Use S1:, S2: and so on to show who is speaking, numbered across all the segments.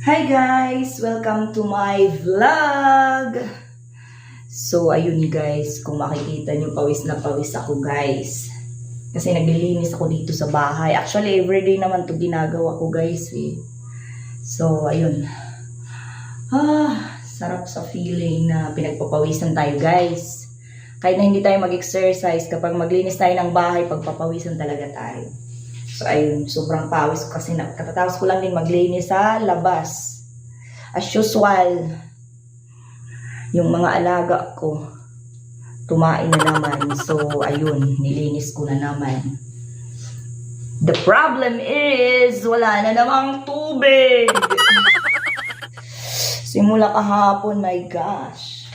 S1: Hi guys! Welcome to my vlog! So, ayun guys, kung makikita nyo, pawis na pawis ako guys. Kasi naglilinis ako dito sa bahay. Actually, everyday naman to ginagawa ko guys eh. So, ayun. Sarap sa feeling na pinagpapawisan tayo guys. Kahit na hindi tayo mag-exercise, kapag maglinis tayo ng bahay, pagpapawisan talaga tayo. So, ayun, sobrang pawis ko kasi katatapos ko lang din maglinis sa labas. As usual, yung mga alaga ko, tumain na naman. So, ayun, nilinis ko na naman. The problem is, wala na namang tubig. Simula kahapon, my gosh.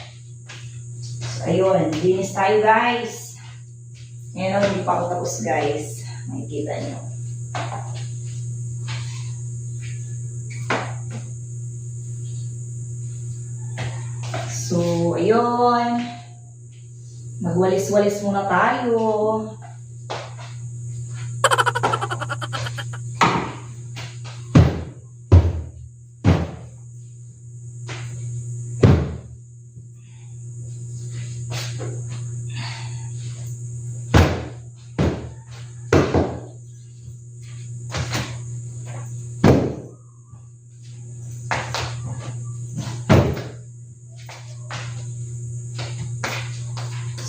S1: So, ayun, linis tayo guys. Ngayon, hindi pa ako tapos guys. Makikita nyo. So, ayun. Magwalis-walis muna tayo.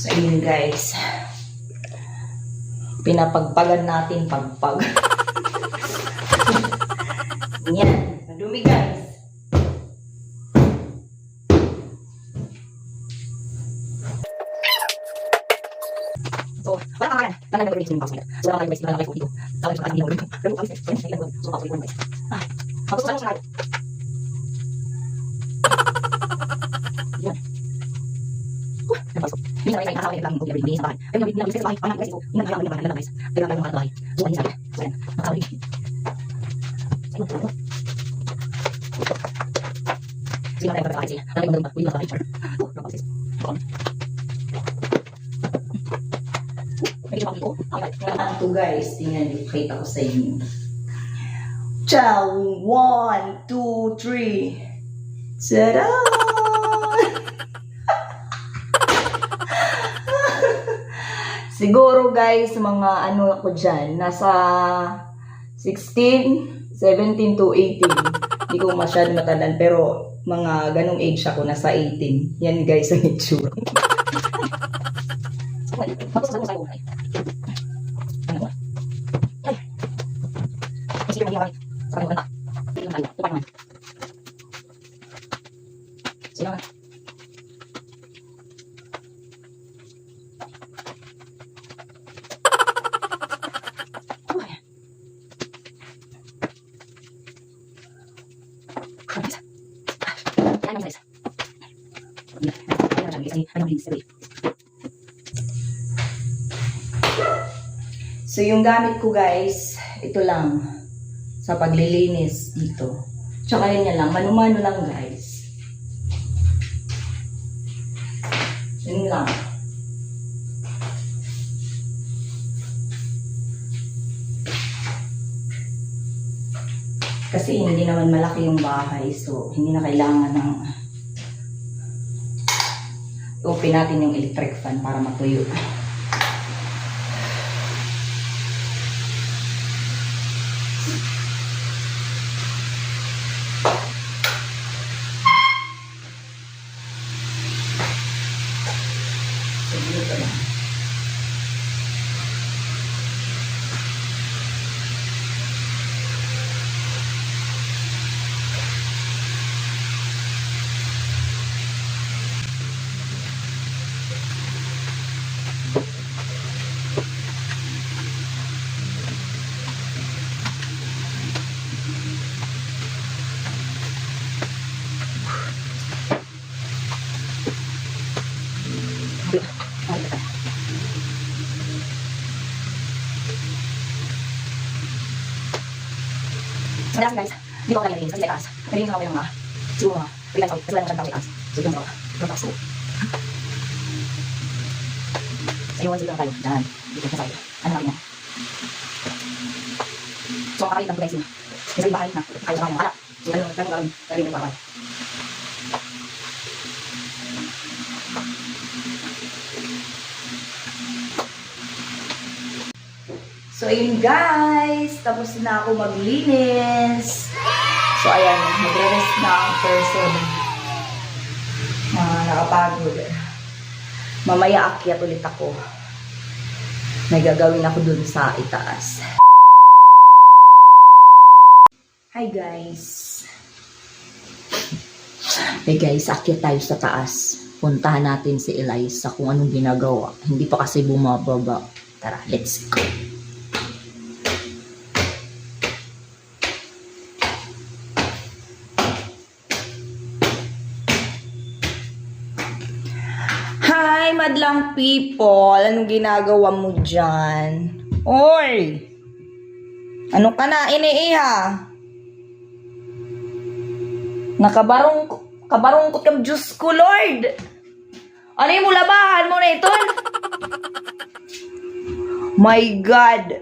S1: So, ayun guys. Pinapagpagan natin pagpag. Yan. Madumi guys. So, wala kang kakayan. Wala kang kakayan. So, wala kang kakayan. Wala kang kakayan. Wala kang kakayan. Wala kang kakayan. So, mapos ka lang siya. Yan. Hindi na kayo nakakawin lang kung everyday sa bahay. Pero yung nabilis ka sa bahay, parang guys, hindi na kaya lang guys. Kaya lang mga bahay. So, ano sabi? So, yan. Nakakawin. Sino tayo magkakain siya? Talagang magandang ba? Hindi na kakain siya. Nakasis. May ipakito. Ito guys, tingnan niyo. Pakita ko sa inyo. Ciao! 1, 2, 3. Ta-da! Siguro guys, mga ano ako dyan, nasa 16, 17 to 18. Hindi ko masyadong matandaan, pero mga ganong age ako, nasa 18. Yan guys, ang itsura. So, yung gamit ko guys, ito lang sa paglilinis dito. Tsaka yun lang, mano-mano lang guys. Yun lang. Kasi hindi naman malaki yung bahay, so hindi na kailangan ng open natin yung electric fan para matuyo. So, dito lang. So, guys, hindi ko ako nalilinis kasi taas. Nalilinis ako yung mga siguro mga pagkilan ako. Kasi wala naman siyang taas. So, yung mga tapos ko. So, yung lang tayo. Diyan. Dito sa side. Ano namin yan? So, makakalit lang ko guys yun. Kasi yung bahay na. Kaya sa kanya. Wala. Ano, karin na bakal. So, ayun guys. Tapos na ako maglinis. So, ayan. Magre-rest na ang person. Nakapagod. Mamaya akyat ulit ako. May gagawin ako dun sa itaas. Hi guys. Hey guys, akyat tayo sa taas. Puntahan natin si Eliza kung anong ginagawa. Hindi pa kasi bumababa. Tara, let's go. Hi, madlang people. Anong ginagawa mo dyan? Oy! Ano ka na, iniiha? Kabarungkot kang Diyos ko, Lord! Ano yung mulabahan mo na ito? My God!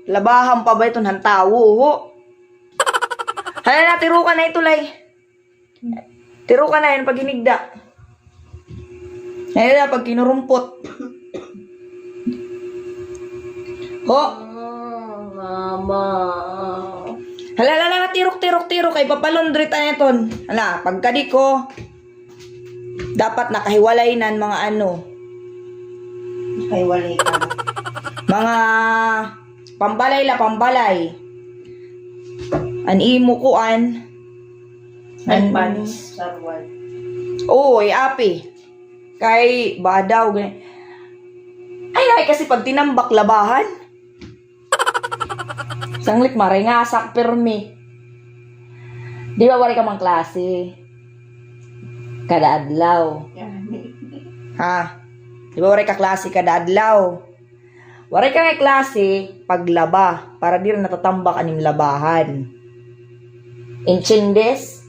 S1: Labahan pa ba ito ng tao? Hala na, tiro ka na ito, Lay. Tiro ka na yan pag hinigda. Hala na, pag kinurumpot. Ho!
S2: Mama.
S1: Hala, tirok, kay papalundrit na ito. Hala, pagkadi ko, dapat nakahiwalay nan mga ano.
S2: Nakahiwalay ka.
S1: Mga pambalay. An imo kuan.
S2: Nagpanis. Sarwal.
S1: Oy, api. Kay badaw ganyan. Ay, kasi pag tinambak labahan. Sanglit maray nga sak permi. Di ba wari ka mang klase? Kada adlaw. Ha? Di ba wari ka klase kada adlaw? Wari ka nga klase paglaba para di rin natatambak aning labahan. Inchindes?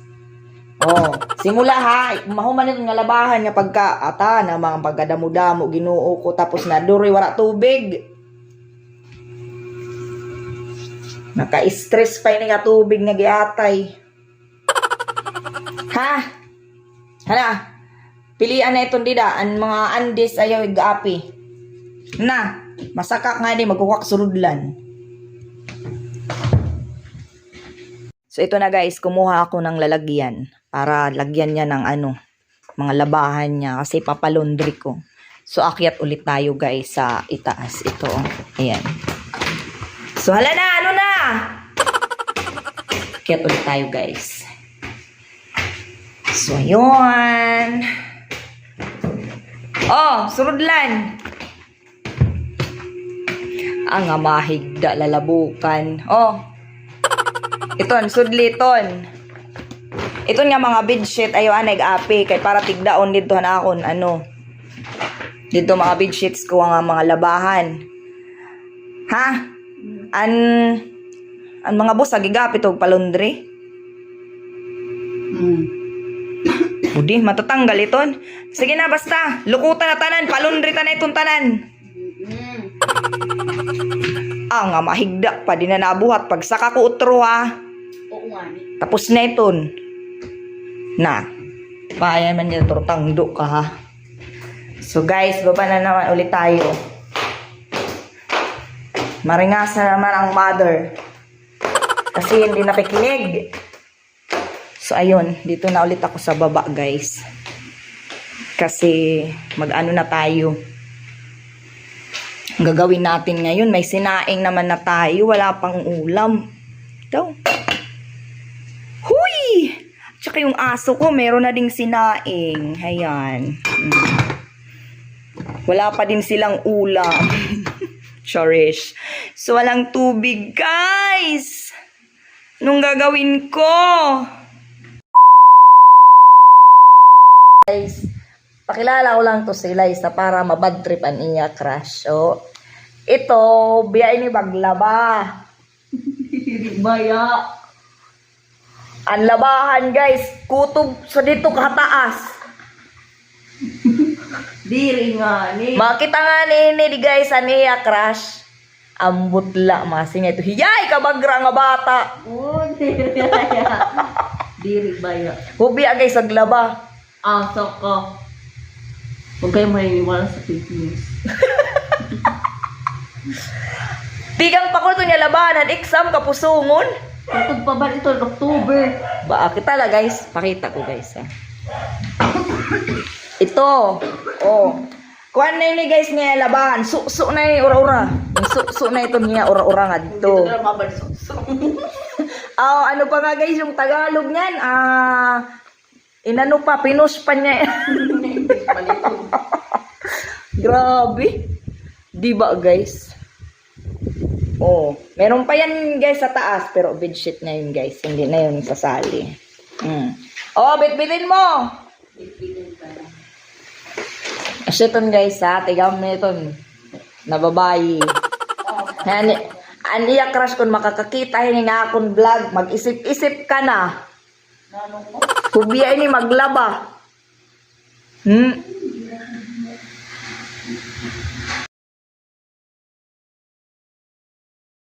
S1: Oh, simula ha, mahuman nga labahan nga pagka ata na mga pagkadamo-damo Ginoo ko tapos na duri wala tubig. Naka-stress pa ini nga tubig nga giatay. Ha? Hala. Pilian na itong dida ang mga andis ayaw igapi. Na, masaka nga di magkukwak surudlan. So ito na guys, kumuha ako ng lalagyan para lagyan niya ng ano, mga labahan niya kasi papalundri ko. So akyat ulit tayo guys sa itaas ito. Ayan. So hala na, ano na? Akyat ulit tayo guys. So ayun. Oh, surudlan. Ang amahigda lalabukan. Oh. Iton, sudliton. Iton nga mga bedsheet ayo anay api kay para tigdaon dito na akon ano. Dito mga bedsheets ko nga mga labahan. Ha? An mga boss agigapit og palundri. Budi matatanggal iton. Sige na basta, lukutan na tanan, palundri ta na itong tanan. Nga mahigda pa din na nabuhat pag saka ko utro ha.
S2: Oo nga ni.
S1: Tapos na iton. Na. Payan man niya turtangdo ka ha. So guys, baba na naman ulit tayo. Maringasa naman ang mother. Kasi hindi nakikinig. So ayun, dito na ulit ako sa baba guys. Kasi mag-ano na tayo. Ang gagawin natin ngayon, may sinaing naman na tayo. Wala pang ulam. Ito. Huy! Tsaka yung aso ko, meron na ding sinaing. Ayan. Wala pa din silang ulam. Cherish. So, walang tubig, guys! Anong gagawin ko? Guys, pakilala ko lang to si Eliza para mabad trip ang iya crush. So, ito, biya ini baglaba. Baya. Ang labahan guys, kutob sa dito kataas.
S2: Diri nga ni.
S1: Makita nga ni di guys, ang iya crush. Ambutla, masing ito. Hiyay, kabagra nga bata.
S2: Oh, diri baya. Diri baya.
S1: Hubi agay saglaba.
S2: Aso ko. Huwag kayo maniniwala sa fake news.
S1: Tigang pa ko ito niya labanan, exam kapusungon.
S2: Kapag pa ba ito, October?
S1: Ba, kita lang guys. Pakita ko guys ha. Ito. Oh. Kuan na ini guys niya laban. Su na ni ura-ura. Su na ito niya ura-ura nga dito.
S2: Ito na mabalso.
S1: Oh, ano pa nga guys yung Tagalog niyan? Inano pa, pinush pa niya. Grabe. Di ba guys? Oh, meron pa yan guys sa taas pero bedsheet na yun guys. Hindi na yun sasali. Oh, bitbitin mo. Asiton guys ha, tigam na ito. Nababayi. Aniya crush kung makakakita yun nga akong vlog, mag-isip-isip ka na. Hubiya ini maglaba.